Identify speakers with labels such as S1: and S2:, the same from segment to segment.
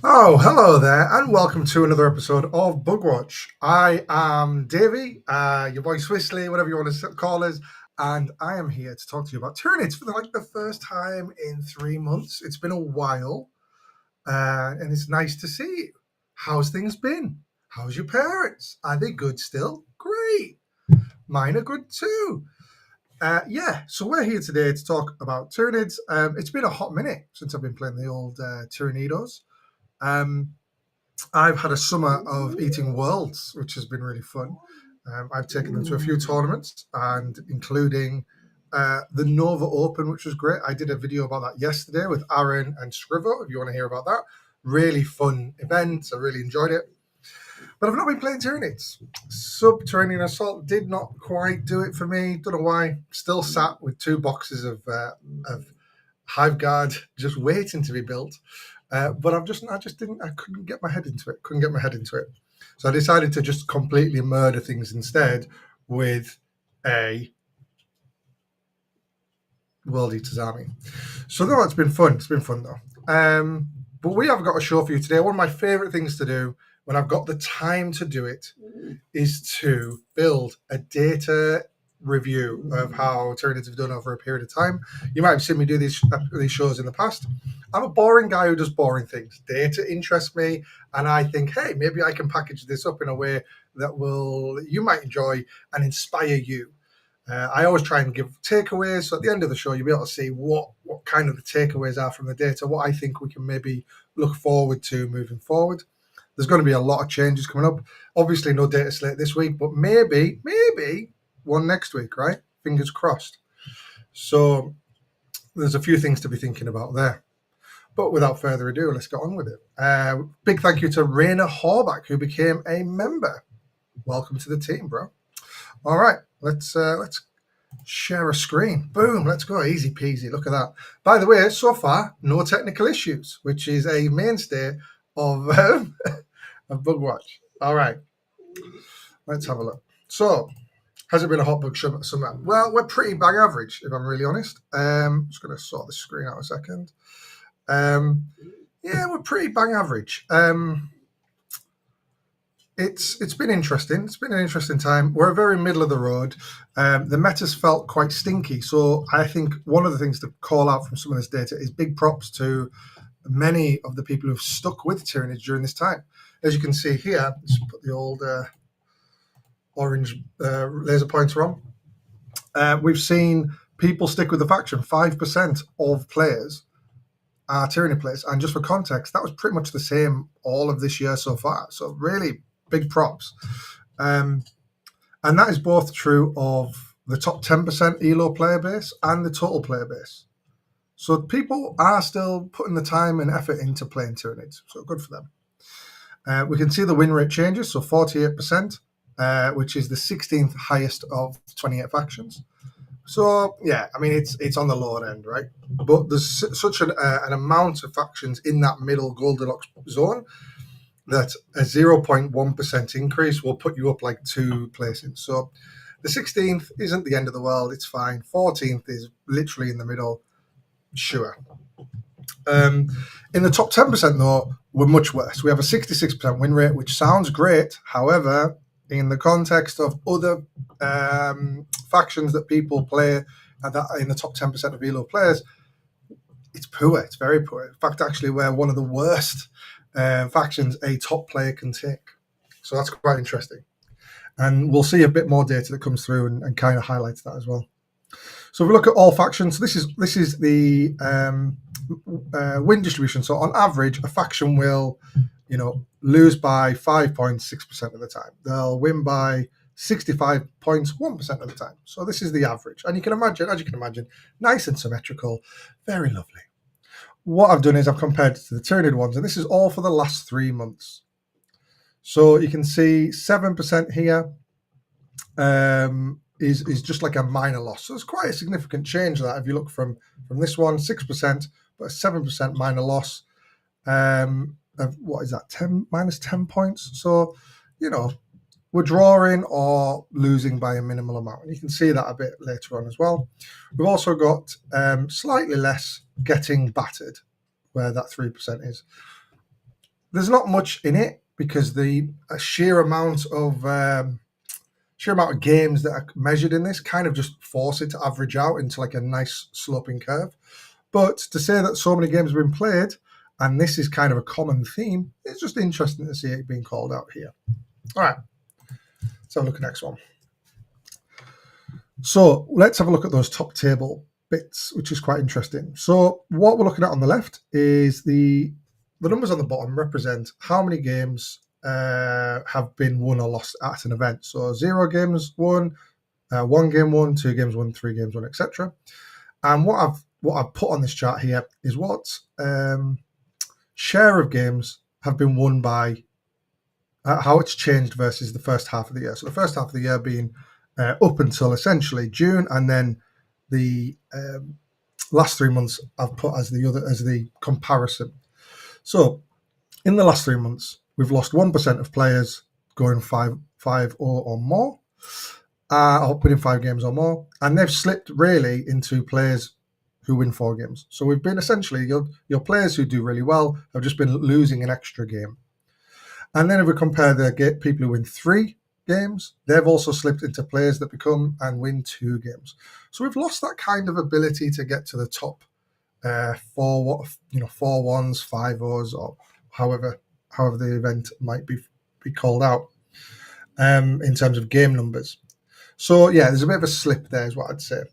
S1: Oh, hello there, and welcome to another episode of Bugwatch. I am Davey, your boy Swissley, whatever you want to call us, and I am here to talk to you about Tyranids for the first time in 3 months. It's been a while, and it's nice to see you. How's things been? How's your parents? Are they good still? Great. Mine are good too. So we're here today to talk about Tyranids. It's been a hot minute since I've been playing the old Tyranidos. Um, I've had a summer of eating worlds, which has been really fun. I've taken them to a few tournaments, and including the Nova Open, which was great. I did a video about that yesterday with Aaron and Scrivo. If you want to hear about that, really fun event. I really enjoyed it. But I've not been playing Tyranids. Subterranean Assault did not quite do it for me. Don't know why. Still sat with two boxes of Hive Guard just waiting to be built. But I couldn't get my head into it. So I decided to just completely murder things instead with a World Eaters army. So no, it's been fun. It's been fun though. But we have got a show for you today. One of my favorite things to do when I've got the time to do it is to build a data review of how Tyranids have done over a period of time. You might have seen me do these shows in the past. I'm a boring guy who does boring things. Data interests me, and I think, hey, maybe I can package this up in a way that you might enjoy and inspire you. I always try and give takeaways. So at the end of the show, you'll be able to see what kind of the takeaways are from the data, what I think we can maybe look forward to moving forward. There's going to be a lot of changes coming up. Obviously, no Dataslate this week, but maybe one next week, right? Fingers crossed. So there's a few things to be thinking about there. But without further ado, let's get on with it. Big thank you to Raina Horback, who became a member. Welcome to the team, bro. All right, let's share a screen. Boom, let's go. Easy peasy. Look at that. By the way, so far, no technical issues, which is a mainstay of Bugwatch. All right, let's have a look. So, has it been a hot bug summer? Well, we're pretty bang average, if I'm really honest. Just going to sort the screen out a second. Yeah, we're pretty bang average. It's been interesting. It's been an interesting time. We're very middle of the road. The metas felt quite stinky. So I think one of the things to call out from some of this data is big props to many of the people who've stuck with Tyranids during this time. As you can see here, let's put the old orange laser pointer on. We've seen people stick with the faction. 5% of players are Tyranid players. And just for context, that was pretty much the same all of this year so far. So really big props. And that is both true of the top 10% ELO player base and the total player base. So people are still putting the time and effort into playing Tyranids. So good for them. We can see the win rate changes. So 48%, which is the 16th highest of 28 factions. So yeah, I mean it's on the lower end, right? But there's such an amount of factions in that middle Goldilocks zone that a 0.1% increase will put you up like 2 placings. So the 16th isn't the end of the world. It's fine. 14th is literally in the middle. Sure. In the top 10% though, we're much worse. We have a 66% win rate, which sounds great. However, in the context of other factions that people play that are in the top 10% of ELO players, it's poor. It's very poor. In fact, actually, we're one of the worst factions a top player can take. So that's quite interesting. And we'll see a bit more data that comes through and kind of highlights that as well. So if we look at all factions, this is the win distribution. So on average, a faction will, lose by 5.6% of the time. They'll win by 65.1% of the time. So this is the average. And you can imagine, nice and symmetrical, very lovely. What I've done is I've compared it to the Tyranid ones, and this is all for the last 3 months. So you can see 7% here is just like a minor loss. So it's quite a significant change that if you look from this one, 6%, but a 7% minor loss. Of what is that? 10 minus 10 points. So, we're drawing or losing by a minimal amount. And you can see that a bit later on as well. We've also got slightly less getting battered, where that 3% is. There's not much in it because the sheer amount of games that are measured in this kind of just force it to average out into like a nice sloping curve. But to say that so many games have been played, and this is kind of a common theme, it's just interesting to see it being called out here. All right, let's have a look at the next one. So let's have a look at those top table bits, which is quite interesting. So what we're looking at on the left is the numbers on the bottom represent how many games have been won or lost at an event. So 0 games won, 1 game won, 2 games won, 3 games won, etc. And what I've put on this chart here is what share of games have been won by how it's changed versus the first half of the year. So the first half of the year being up until essentially June, and then the last 3 months I've put as the comparison. So in the last 3 months, we've lost 1% of players going 5-0 or more, or winning 5 games or more, and they've slipped really into players who win 4 games. So we've been essentially your players who do really well have just been losing an extra game. And then if we compare the people who win 3 games, they've also slipped into players that become and win 2 games. So we've lost that kind of ability to get to the top 4 1s, 5-0s, or however the event might be called out in terms of game numbers. So yeah, there's a bit of a slip there, is what I'd say.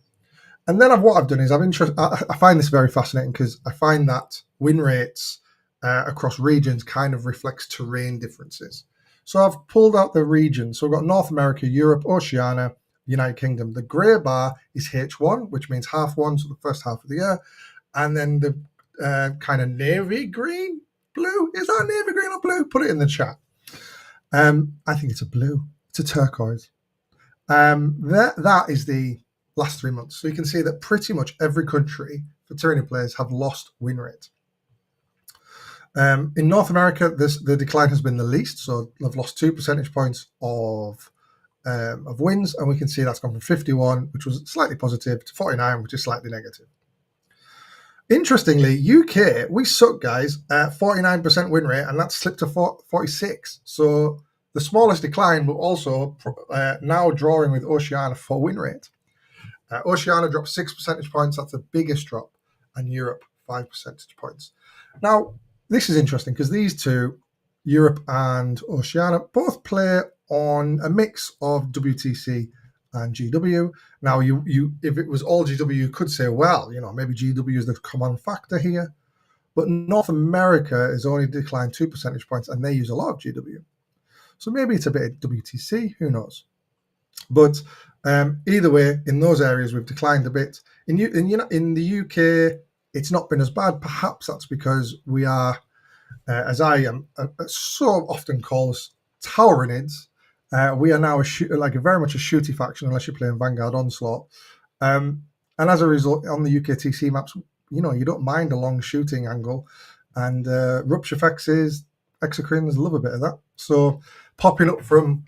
S1: And then what I've done is I find this very fascinating because I find that win rates across regions kind of reflects terrain differences. So I've pulled out the regions. So we've got North America, Europe, Oceania, United Kingdom. The grey bar is H1, which means half one, so the first half of the year. And then the kind of navy green, blue. Is that navy green or blue? Put it in the chat. I think it's a blue. It's a turquoise. That is the last 3 months. So you can see that pretty much every country for Tyranny players have lost win rate. In North America, the decline has been the least. So they've lost 2 percentage points of wins, and we can see that's gone from 51, which was slightly positive, to 49, which is slightly negative. Interestingly, UK, we suck, guys, at 49% win rate, and that's slipped to 46. So the smallest decline, but also now drawing with Oceania for win rate. Oceania dropped 6 percentage points. That's the biggest drop, and Europe 5 percentage points. Now, this is interesting because these two, Europe and Oceania, both play on a mix of WTC and GW. Now, you if it was all GW, you could say, well, maybe GW is the common factor here. But North America has only declined 2 percentage points, and they use a lot of GW. So maybe it's a bit of WTC, who knows? But either way, in those areas, we've declined a bit. In the UK, it's not been as bad. Perhaps that's because we are, as I am so often called, Tyranids. We are now very much a shooty faction, unless you're playing Vanguard Onslaught. And as a result, on the UK TC maps, you don't mind a long shooting angle. And Rupture Fexes, Exocrines love a bit of that. So popping up from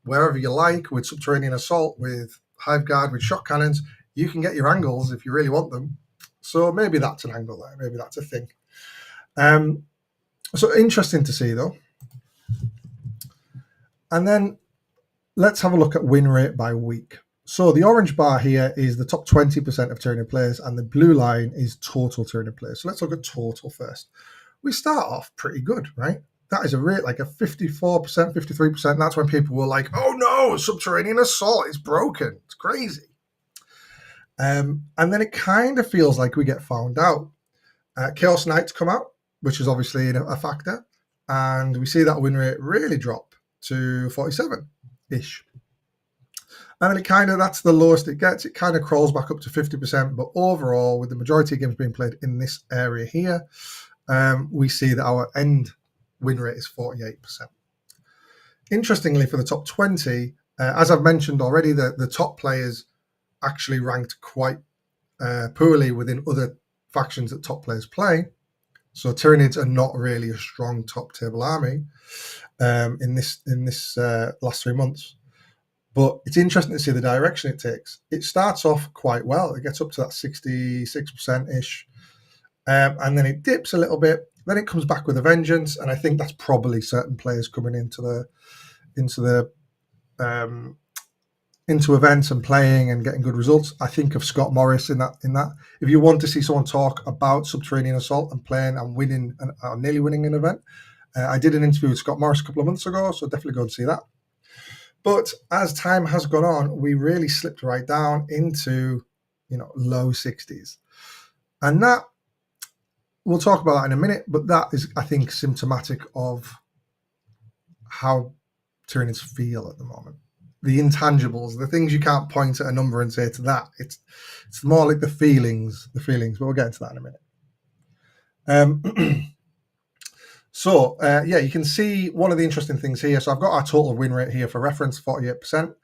S1: wherever you like with Subterranean Assault, with Hive Guard, with shot cannons, you can get your angles if you really want them. So maybe that's an angle there. Maybe that's a thing. So interesting to see, though. And then let's have a look at win rate by week. So the orange bar here is the top 20% of Tyranny players, and the blue line is total Tyranny players. So let's look at total first. We start off pretty good, right? That is a rate like a 54%, 53%. That's when people were like, oh no, Subterranean Assault is broken. It's crazy. And then it kind of feels like we get found out. Chaos Knights come out, which is obviously a factor. And we see that win rate really drop to 47-ish. And then that's the lowest it gets. It kind of crawls back up to 50%. But overall, with the majority of games being played in this area here, we see that our end win rate is 48%. Interestingly, for the top 20, as I've mentioned already, the top players actually ranked quite poorly within other factions that top players play. So Tyranids are not really a strong top table army in this last 3 months. But it's interesting to see the direction it takes. It starts off quite well. It gets up to that 66%-ish. And then it dips a little bit. then it comes back with a vengeance, and I think that's probably certain players coming into events and playing and getting good results. I think of Scott Morris in that. If you want to see someone talk about Subterranean Assault and playing and winning or nearly winning an event, I did an interview with Scott Morris a couple of months ago, so definitely go and see that. But as time has gone on, we really slipped right down into, low 60s. And that, we'll talk about that in a minute, but that is, I think, symptomatic of how Tyranids feel at the moment. The intangibles, the things you can't point at a number and say to that. It's more like the feelings, but we'll get into that in a minute. So, you can see one of the interesting things here. So I've got our total win rate here for reference, 48%.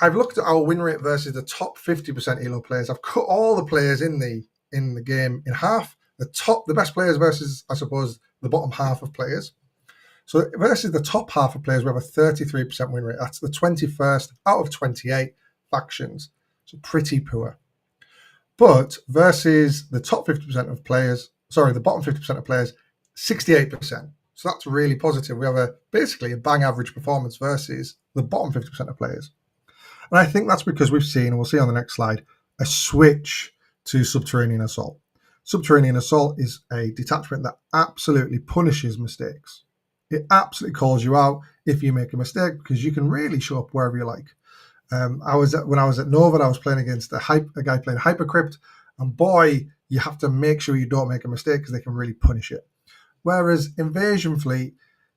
S1: I've looked at our win rate versus the top 50% ELO players. I've cut all the players in the game in half. The best players versus, I suppose, the bottom half of players. So versus the top half of players, we have a 33% win rate. That's the 21st out of 28 factions. So pretty poor. But versus the top 50% of players, the bottom 50% of players, 68%. So that's really positive. We have basically a bang average performance versus the bottom 50% of players. And I think that's because we've seen, and we'll see on the next slide, a switch to Subterranean Assault. Subterranean Assault is a detachment that absolutely punishes mistakes. It absolutely calls you out if you make a mistake, because you can really show up wherever you like. When I was at Nova, I was playing against a guy playing Hypercrypt, and boy, you have to make sure you don't make a mistake because they can really punish it. Whereas Invasion Fleet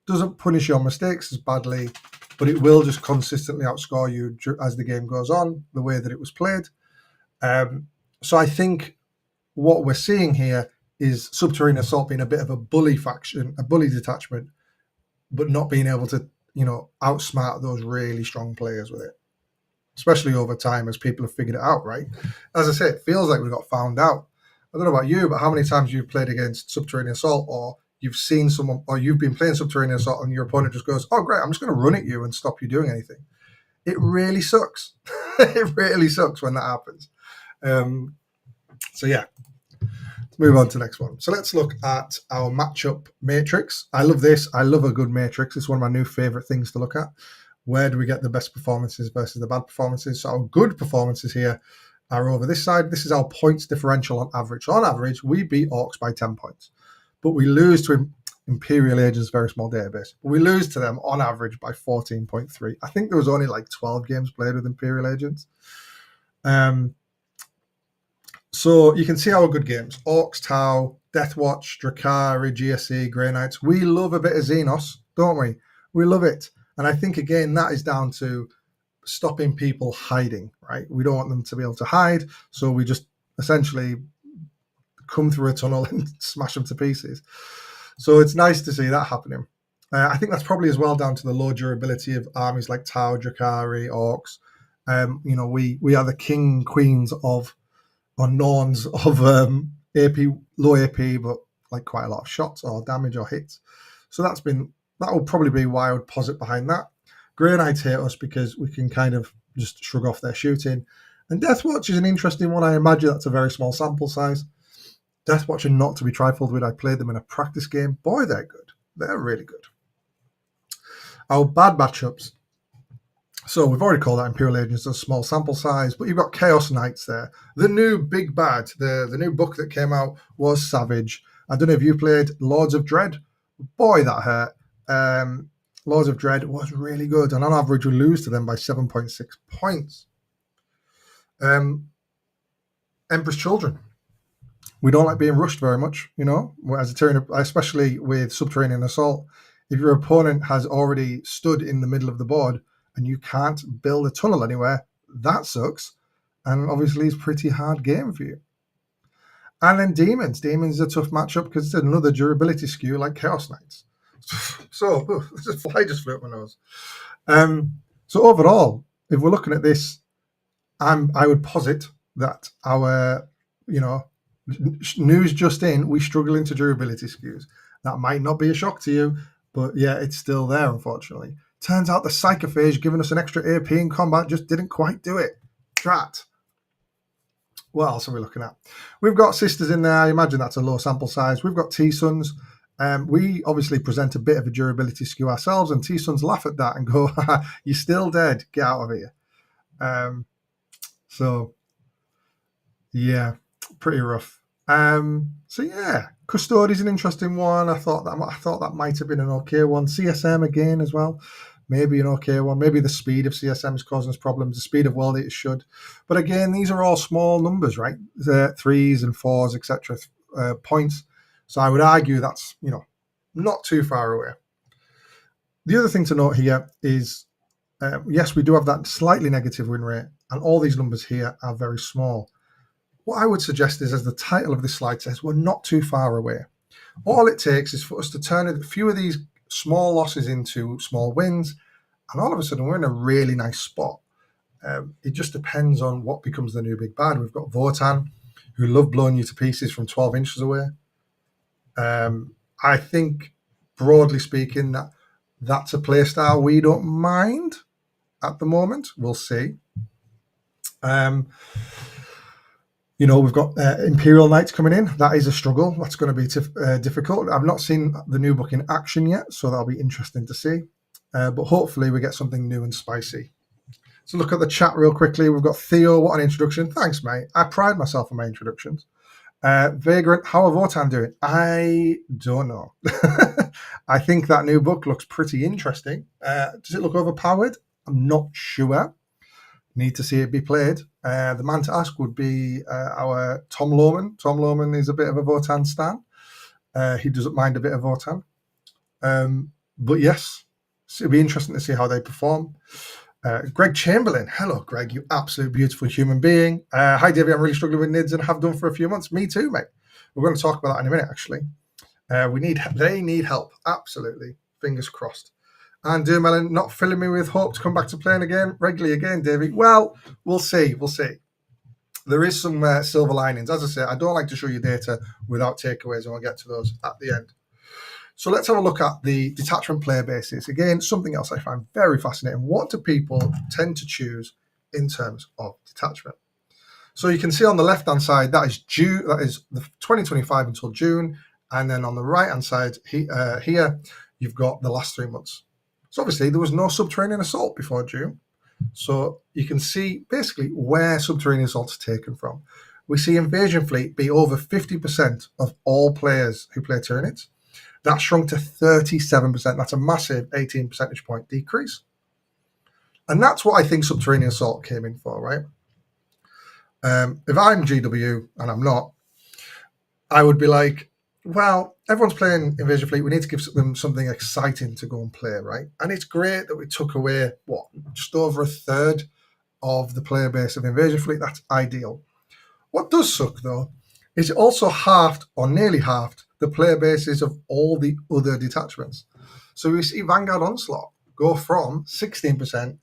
S1: doesn't punish your mistakes as badly, but it will just consistently outscore you as the game goes on, the way that it was played. So I think what we're seeing here is Subterranean Assault being a bit of a bully faction, a bully detachment, but not being able to, outsmart those really strong players with it, especially over time as people have figured it out, right? As I say, it feels like we got found out. I don't know about you, but how many times you've played against Subterranean Assault, or you've seen someone, or you've been playing Subterranean Assault and your opponent just goes, oh, great, I'm just going to run at you and stop you doing anything. It really sucks. It really sucks when that happens. So yeah, let's move on to the next one. So let's look at our matchup matrix. I love this. I love a good matrix. It's one of my new favorite things to look at. Where do we get the best performances versus the bad performances? So our good performances here are over this side. This is our points differential on average. So on average, we beat Orcs by 10 points. But we lose to Imperial Agents, very small database. But we lose to them on average by 14.3. I think there was only like 12 games played with Imperial Agents. So you can see our good games. Orcs, Tau, Deathwatch, Drakari, GSE, Grey Knights. We love a bit of Xenos, don't we? We love it. And I think, again, that is down to stopping people hiding, right? We don't want them to be able to hide. So we just essentially come through a tunnel and smash them to pieces. So it's nice to see that happening. I think that's probably as well down to the low durability of armies like Tau, Drakari, Orcs. We are the king and queens of, or Norns of AP, low AP, but like quite a lot of shots or damage or hits. So that will probably be why I would posit behind that. Grey Knights hate us because we can kind of just shrug off their shooting. And Deathwatch is an interesting one. I imagine that's a very small sample size. Deathwatch are not to be trifled with. I played them in a practice game. Boy, they're good. They're really good. Our bad matchups. So we've already called out Imperial Agents a small sample size, but you've got Chaos Knights there. The new big bad, the new book that came out was Savage. I don't know if you played Lords of Dread. Boy, that hurt. Lords of Dread was really good, and on average we lose to them by 7.6 points. Emperor's Children. We don't like being rushed very much, as a Tyranid, especially with Subterranean Assault. If your opponent has already stood in the middle of the board and you can't build a tunnel anywhere, that sucks. And obviously it's a pretty hard game for you. And then Demons. Demons is a tough matchup because it's another durability skew like Chaos Knights. So, the fly just flew up my nose. So overall, if we're looking at this, I would posit that our, news just in, we struggle into durability skews. That might not be a shock to you, but yeah, it's still there, unfortunately. Turns out the Psychophage giving us an extra AP in combat just didn't quite do it. Drat. What else are we looking at? We've got sisters in there. I imagine that's a low sample size. We've got T-Suns. We obviously present a bit of a durability skew ourselves, and T-Suns laugh at that and go, "You're still dead. Get out of here." So, yeah, pretty rough. So yeah, Custodi's an interesting one. I thought that might have been an okay one. CSM again as well, maybe an okay one. Maybe the speed of CSM is causing us problems. The speed of World Eaters should, but again, these are all small numbers, right? The 3s and 4s, etc. Points. So I would argue that's not too far away. The other thing to note here is, yes, we do have that slightly negative win rate, and all these numbers here are very small. What I would suggest is, as the title of this slide says, we're not too far away. All it takes is for us to turn a few of these small losses into small wins, and all of a sudden we're in a really nice spot. It just depends on what becomes the new big bad. We've got Votan, who love blowing you to pieces from 12 inches away. I think, broadly speaking, that's a playstyle we don't mind at the moment. We'll see. We've got Imperial Knights coming in. That is a struggle. That's going to be difficult. I've not seen the new book in action yet, so that'll be interesting to see. But hopefully we get something new and spicy. So look at the chat real quickly. We've got Theo. What an introduction. Thanks, mate. I pride myself on my introductions. Vagrant, how are Votan doing? I don't know. I think that new book looks pretty interesting. Does it look overpowered? I'm not sure. Need to see it be played. The man to ask would be our Tom Lohman. Tom Lohman is a bit of a Votan stan. He doesn't mind a bit of Votan. But yes, it'll be interesting to see how they perform. Greg Chamberlain. Hello, Greg, you absolute beautiful human being. Hi, Davey. I'm really struggling with NIDS and have done for a few months. Me too, mate. We're going to talk about that in a minute, actually. They need help. Absolutely. Fingers crossed. And Durmelin not filling me with hope to come back to playing again regularly again, Davey. Well, we'll see. There is some silver linings. As I say, I don't like to show you data without takeaways, and we'll get to those at the end. So let's have a look at the detachment player basis. Again, something else I find very fascinating. What do people tend to choose in terms of detachment? So you can see on the left-hand side, that is the 2025 until June. And then on the right-hand side here, you've got the last 3 months. So obviously there was no subterranean assault before June. So you can see basically where subterranean assault is taken from. We see Invasion Fleet be over 50% of all players who play Tyranids. That shrunk to 37%. That's a massive 18 percentage point decrease. And that's what I think subterranean assault came in for, right? If I'm GW, and I'm not, I would be like, well, everyone's playing Invasion Fleet. We need to give them something exciting to go and play, right? And it's great that we took away, just over a third of the player base of Invasion Fleet. That's ideal. What does suck, though, is it also halved, or nearly halved, the player bases of all the other detachments. So we see Vanguard Onslaught go from 16%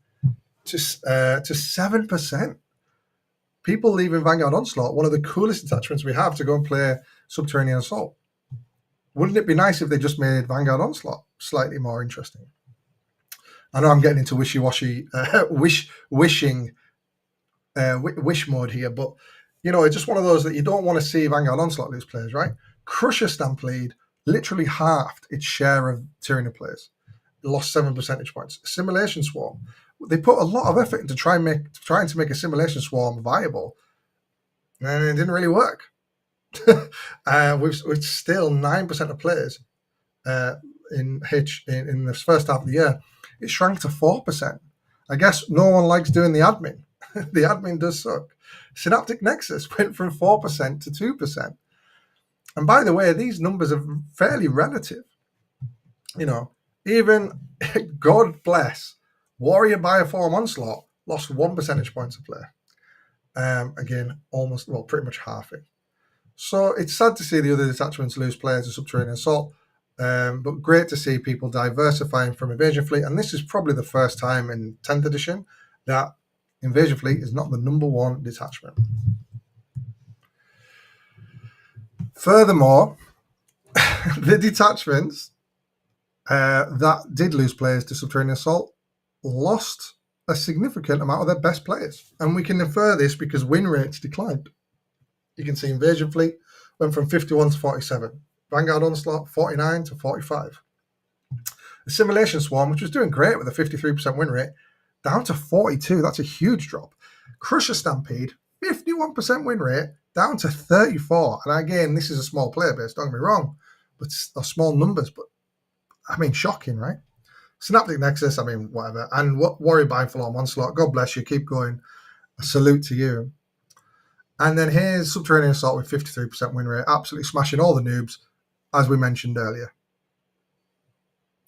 S1: to 7%. People leaving Vanguard Onslaught, one of the coolest detachments we have, to go and play Subterranean Assault. Wouldn't it be nice if they just made Vanguard Onslaught slightly more interesting? I know I'm getting into wishy-washy, wish mode here, but it's just one of those that you don't want to see Vanguard Onslaught lose players, right? Crusher Stampede literally halved its share of Tyranid players. It lost 7 percentage points. Simulation Swarm, they put a lot of effort into trying to make a Simulation Swarm viable, and it didn't really work. We've still 9% of players in this first half of the year. It shrank to 4%. I guess no one likes doing the admin. The admin does suck. Synaptic Nexus went from 4% to 2%. And by the way, these numbers are fairly relative. Even God bless Warrior Bioform Onslaught lost 1 percentage point of player. Again, pretty much half it. So it's sad to see the other detachments lose players to Subterranean Assault, but great to see people diversifying from Invasion Fleet. And this is probably the first time in 10th edition that Invasion Fleet is not the number one detachment. Furthermore, the detachments that did lose players to Subterranean Assault lost a significant amount of their best players. And we can infer this because win rates declined. You can see Invasion Fleet went from 51 to 47. Vanguard Onslaught, 49 to 45. The Simulation Swarm, which was doing great with a 53% win rate, down to 42. That's a huge drop. Crusher Stampede, 51% win rate, down to 34. And again, this is a small player base, don't get me wrong, but they're small numbers. But I mean, shocking, right? Synaptic Nexus, I mean, whatever. And Warrior Bindful on Onslaught, God bless you, keep going. A salute to you. And then here's Subterranean Assault with 53% win rate, absolutely smashing all the noobs, as we mentioned earlier.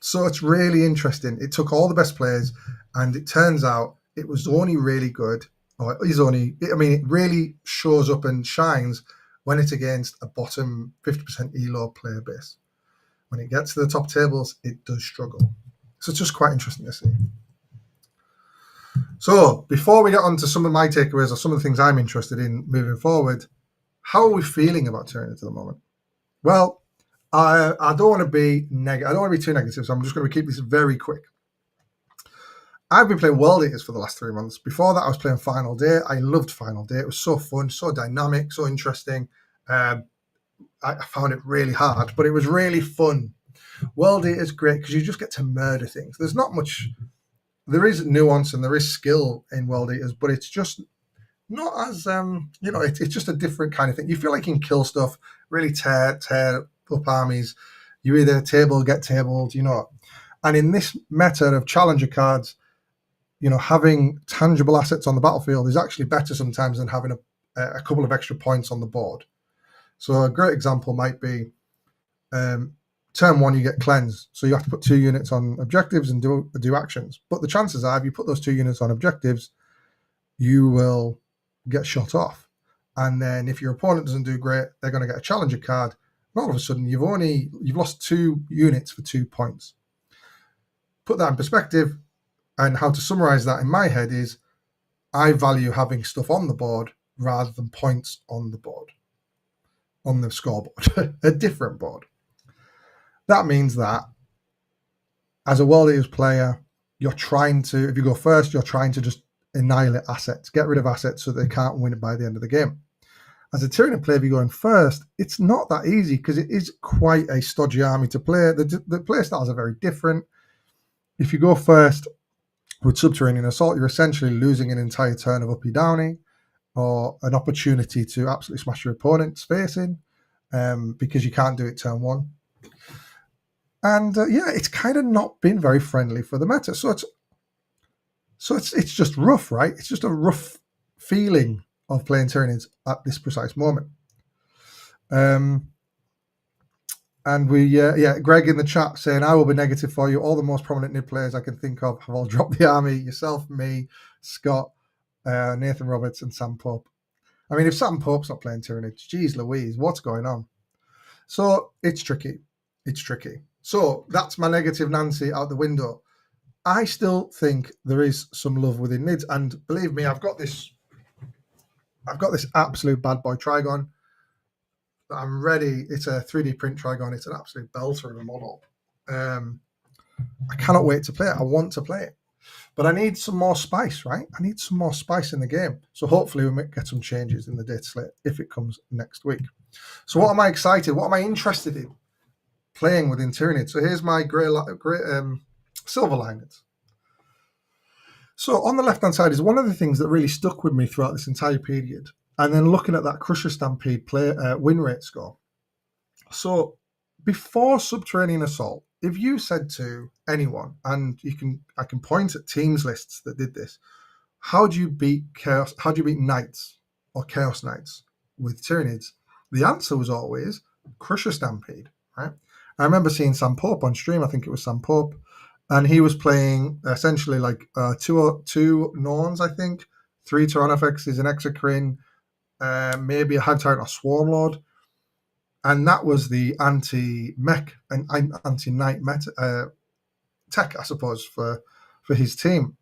S1: So it's really interesting. It took all the best players, and it turns out it was only really good, or it is only, I mean, it really shows up and shines when it's against a bottom 50% ELO player base. When it gets to the top tables, it does struggle. So it's just quite interesting to see. So before we get on to some of my takeaways or some of the things I'm interested in moving forward, how are we feeling about Tyranids at the moment? Well, I don't want to be negative. I don't want to be too negative, so I'm just going to keep this very quick. I've been playing World Eaters for the last 3 months. Before that, I was playing Final Day. I loved Final Day. It was so fun, so dynamic, so interesting. I found it really hard, but it was really fun. World Eaters great because you just get to murder things. There's not much. There is nuance and there is skill in World Eaters, but it's just not as it's just a different kind of thing. You feel like you can kill stuff, really tear up armies. You either table, get tabled, And in this meta of challenger cards, having tangible assets on the battlefield is actually better sometimes than having a couple of extra points on the board. So a great example might be turn 1, you get cleanse. So you have to put 2 units on objectives and do actions. But the chances are, if you put those 2 units on objectives, you will get shot off. And then if your opponent doesn't do great, they're going to get a challenger card. And all of a sudden, you've lost 2 units for 2 points. Put that in perspective, and how to summarize that in my head is, I value having stuff on the board rather than points on the board, on the scoreboard, a different board. That means that as a World Eaters player, you're trying to, if you go first, you're trying to just annihilate assets, get rid of assets so they can't win it by the end of the game. As a Tyranid player, if you go in first, it's not that easy because it is quite a stodgy army to play. The play styles are very different. If you go first with Subterranean Assault, you're essentially losing an entire turn of uppy downy or an opportunity to absolutely smash your opponent's face in because you can't do it turn 1. And it's kind of not been very friendly for the meta. So it's just rough, right? It's just a rough feeling of playing Tyranids at this precise moment. And we, Greg in the chat saying, I will be negative for you. All the most prominent NID players I can think of have all dropped the army. Yourself, me, Scott, Nathan Roberts, and Sam Pope. I mean, if Sam Pope's not playing Tyranids, geez Louise, what's going on? So it's tricky. It's tricky. So that's my negative Nancy out the window. I still think there is some love within NIDs, and believe me, I've got this absolute bad boy Trigon. I'm ready. It's a 3D print Trigon. It's an absolute belter of a model. I cannot wait to play it. I want to play it, but I need some more spice, right? I need some more spice in the game. So hopefully we might get some changes in the Dataslate if it comes next week. So what am I excited? What am I interested in playing within Tyranid? So here's my grey silver linings. So on the left-hand side is one of the things that really stuck with me throughout this entire period. And then looking at that Crusher Stampede win rate score. So before Subterranean Assault, if you said to anyone, and I can point at teams lists that did this, how do you beat Chaos? How do you beat Knights or Chaos Knights with Tyranids? The answer was always Crusher Stampede, right? I remember seeing Sam Pope on stream. I think it was Sam Pope. And he was playing essentially like two Norns, I think, 3 Tyrannofexes, an Exocrine, maybe a Hive Tyrant or Swarm Lord. And that was the anti-mech and anti-knight meta tech, I suppose, for his team.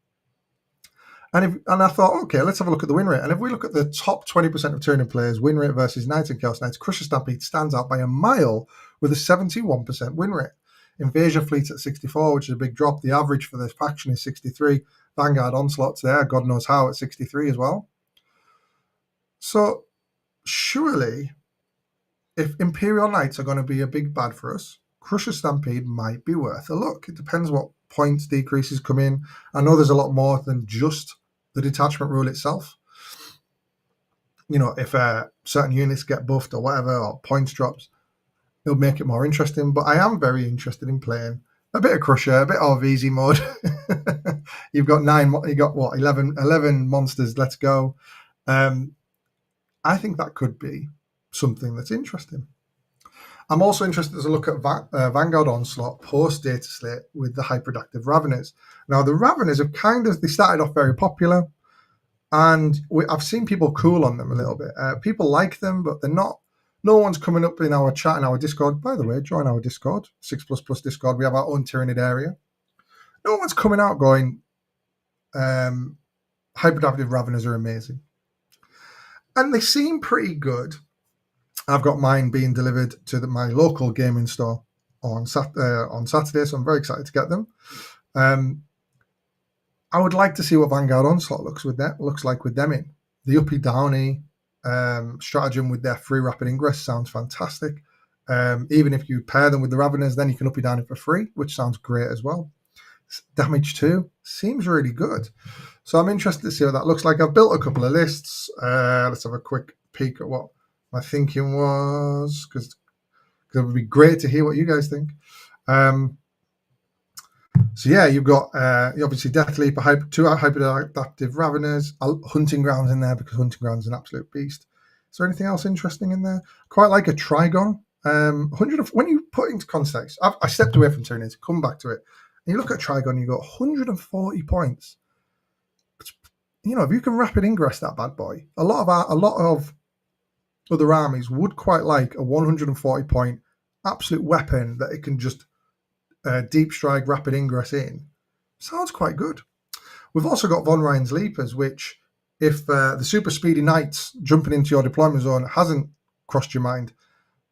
S1: And I thought, okay, let's have a look at the win rate. And if we look at the top 20% of Tyranid players, win rate versus Knights and Chaos Knights, Crusher Stampede stands out by a mile with a 71% win rate. Invasion Fleet at 64, which is a big drop. The average for this faction is 63. Vanguard Onslaught's there, God knows how, at 63 as well. So surely, if Imperial Knights are going to be a big bad for us, Crusher Stampede might be worth a look. It depends what points decreases come in. I know there's a lot more than just the detachment rule itself. If certain units get buffed or whatever, or points drops, it'll make it more interesting. But I am very interested in playing a bit of Crusher, a bit of easy mode. You've got 11 monsters. Let's go. I think that could be something that's interesting. I'm also interested to look at Vanguard Onslaught post Dataslate with the hyperactive Raveners. Now, the Raveners they started off very popular, and I've seen people cool on them a little bit. People like them, but they're not. No one's coming up in our chat in our Discord. By the way, join our Discord, 6++ Discord. We have our own Tyranid area. No one's coming out going, hyperactive Raveners are amazing. And they seem pretty good. I've got mine being delivered to my local gaming store on Saturday, so I'm very excited to get them. I would like to see what Vanguard Onslaught looks like with them in. The uppy downy stratagem with their free rapid ingress sounds fantastic. Even if you pair them with the Raveners, then you can uppy down it for free, which sounds great as well. Damage 2 seems really good. So I'm interested to see what that looks like. I've built a couple of lists. Let's have a quick peek at what my thinking was, because it would be great to hear what you guys think. So yeah, you've got obviously Death Leap, 2 hyperactive Raveners, Hunting Grounds in there because Hunting Grounds is an absolute beast. Is there anything else interesting in there? Quite like a Trigon. When you put into context, I stepped away from Tyranid to come back to it. And you look at Trigon, you got 140 points. If you can rapid ingress that bad boy, a lot of other armies would quite like a 140 point absolute weapon that it can just deep strike rapid ingress in. Sounds quite good. We've also got Von Ryan's Leapers, which if the super speedy knights jumping into your deployment zone hasn't crossed your mind,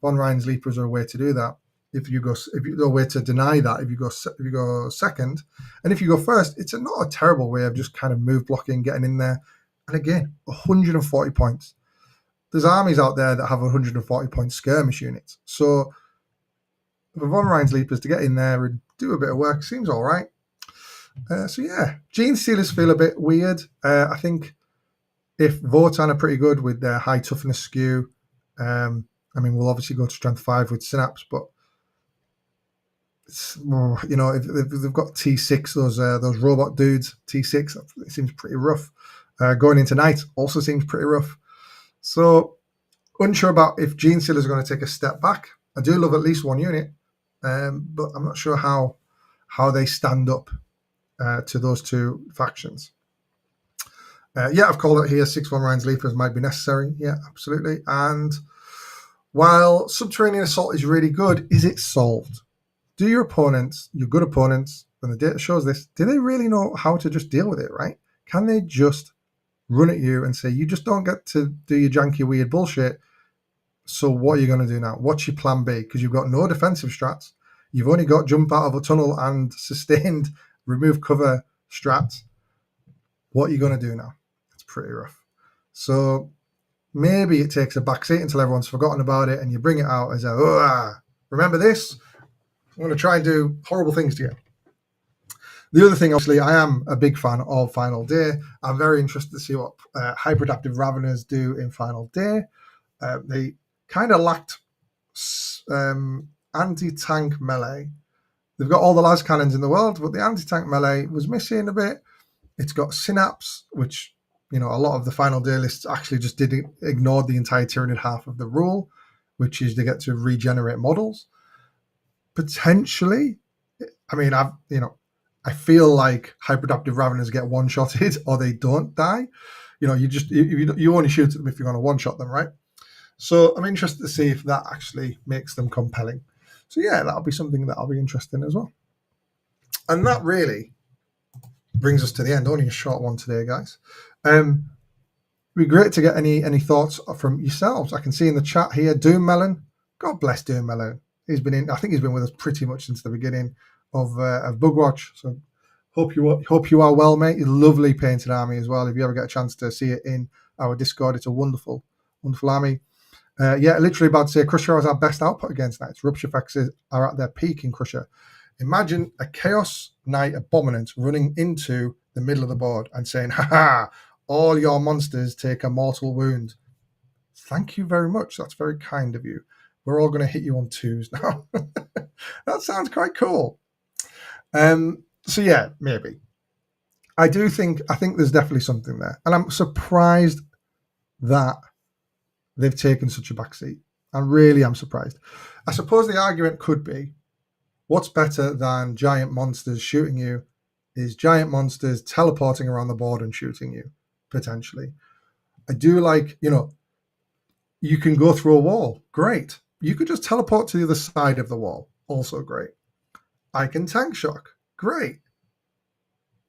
S1: Von Ryan's Leapers are a way to do that. If you go a way to deny that, if you go second, and if you go first, it's not a terrible way of just kind of move blocking, getting in there. And again, 140 points. There's armies out there that have 140 point skirmish units. So for Von Ryan's Leapers to get in there and do a bit of work seems all right. So yeah, Gene Stealers feel a bit weird. I think if Votann are pretty good with their high toughness skew, we'll obviously go to strength 5 with Synapse, but it's more, if they've got T6, those robot dudes, T6, it seems pretty rough. Going into Knight also seems pretty rough. So unsure about if Gene Stealers are going to take a step back. I do love at least one unit, but I'm not sure how they stand up to those two factions. I've called it here. 6 Von Ryan's Leapers might be necessary. Yeah, absolutely. And while Subterranean Assault is really good, is it solved? Do your good opponents, when the data shows this, do they really know how to just deal with it, right? Can they just run at you and say, you just don't get to do your janky, weird bullshit, so what are you going to do now? What's your plan B? Because you've got no defensive strats. You've only got jump out of a tunnel and sustained remove cover strats. What are you going to do now? It's pretty rough. So maybe it takes a backseat until everyone's forgotten about it and you bring it out as remember this? I'm going to try and do horrible things to you. The other thing, obviously, I am a big fan of Final Day. I'm very interested to see what hyperactive Raveners do in Final Day. They kind of lacked anti-tank melee. They've got all the las cannons in the world, but the anti-tank melee was missing a bit. It's got Synapse, which, a lot of the Final Day lists actually just ignored the entire Tyranid half of the rule, which is they get to regenerate models. Potentially, I feel like hyperactive Raveners get one-shotted or they don't die. You only shoot at them if you're going to one-shot them, right? So I'm interested to see if that actually makes them compelling. So yeah, that'll be something that I'll be interested in as well. And that really brings us to the end. Only a short one today, guys. It'd be great to get any thoughts from yourselves. I can see in the chat here, Doom Melon. God bless Doom Melon. I think he's been with us pretty much since the beginning of Bugwatch. So hope you are well, mate. Lovely painted army as well. If you ever get a chance to see it in our Discord, it's a wonderful wonderful army. Yeah, literally about to say Crusher is our best output against knights. Rupture effects are at their peak in Crusher. Imagine a Chaos Knight Abominant running into the middle of the board and saying, "Ha, all your monsters take a mortal wound." Thank you very much. That's very kind of you. We're all going to hit you on 2s now. That sounds quite cool. So yeah, maybe. I think there's definitely something there. And I'm surprised that they've taken such a backseat. I'm surprised. I suppose the argument could be, what's better than giant monsters shooting you is giant monsters teleporting around the board and shooting you, potentially. I do like, you can go through a wall. Great. You could just teleport to the other side of the wall. Also great. I can tank shock. Great.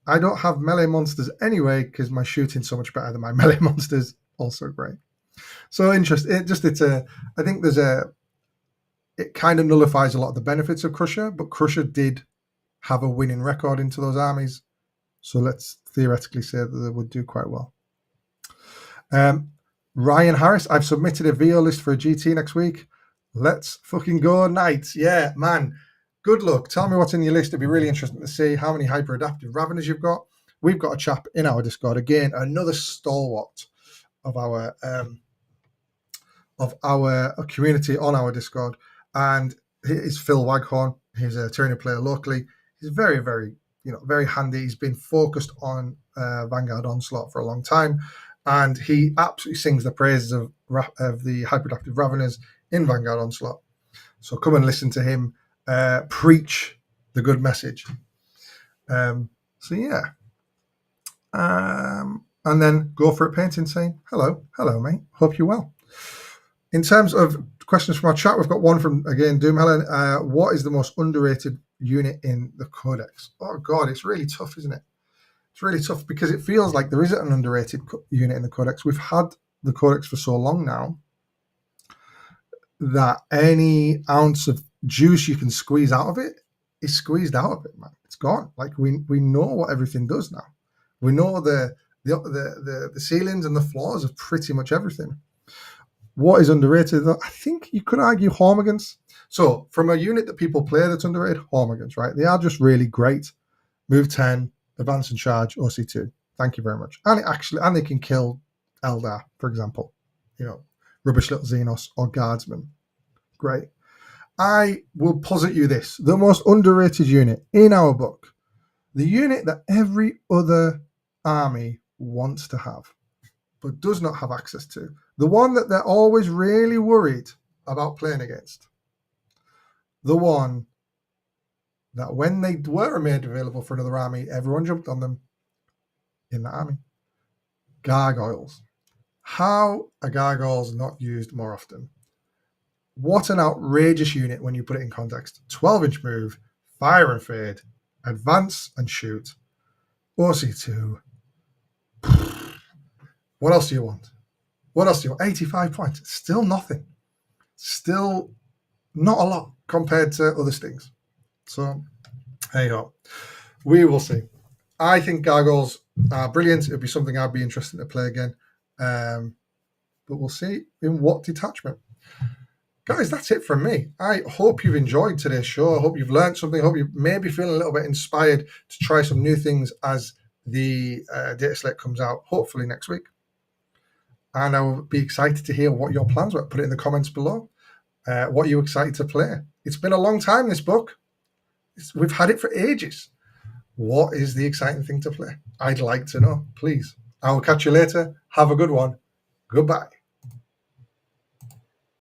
S1: I don't have melee monsters anyway because my shooting's so much better than my melee monsters. Also great. So interesting. I think it kind of nullifies a lot of the benefits of Crusher, but Crusher did have a winning record into those armies. So let's theoretically say that they would do quite well. Ryan Harris, I've submitted a VO list for a GT next week. Let's fucking go, Knights. Yeah, man. Good luck. Tell me what's in your list. It'd be really interesting to see how many hyper adaptive Raveners you've got. We've got a chap in our Discord, again, another stalwart of our community on our Discord, and he's Phil Waghorn. He's a Tyranny player locally. He's very, very, very handy. He's been focused on Vanguard Onslaught for a long time, and he absolutely sings the praises of the hyperactive Raveners in Vanguard Onslaught. So come and listen to him preach the good message. So yeah. And then Go For It Painting saying, hello, mate. Hope you're well. In terms of questions from our chat, we've got one from, again, Doom Helen. What is the most underrated unit in the Codex? Oh, God, it's really tough, isn't it? It's really tough because it feels like there isn't an underrated unit in the Codex. We've had the Codex for so long now that any ounce of juice you can squeeze out of it is squeezed out of it, man. It's gone. Like, we know what everything does now. We know the ceilings and the floors of pretty much everything. What is underrated, though? I think you could argue Hormigans. So from a unit that people play that's underrated, Hormigans, right? They are just really great. Move 10, advance and charge, OC2. Thank you very much. And they can kill Eldar, for example. Rubbish little Xenos or Guardsman. Great. I will posit you this. The most underrated unit in our book. The unit that every other army wants to have, but does not have access to. The one that they're always really worried about playing against. The one that when they were made available for another army, everyone jumped on them in that army. Gargoyles. How are gargoyles not used more often? What an outrageous unit when you put it in context. 12-inch move, fire and fade, advance and shoot, OC2. What else do you want? 85 points. Still nothing. Still not a lot compared to other stings. So, hey ho. We will see. I think gargoyles are brilliant. It'd be something I'd be interested to play again. But we'll see in what detachment. Guys, that's it from me. I hope you've enjoyed today's show. I hope you've learned something. I hope you maybe feeling a little bit inspired to try some new things as the Dataslate comes out, hopefully next week. And I will be excited to hear what your plans were. Put it in the comments below. What are you excited to play? It's been a long time, this book. We've had it for ages. What is the exciting thing to play? I'd like to know, please. I will catch you later. Have a good one. Goodbye.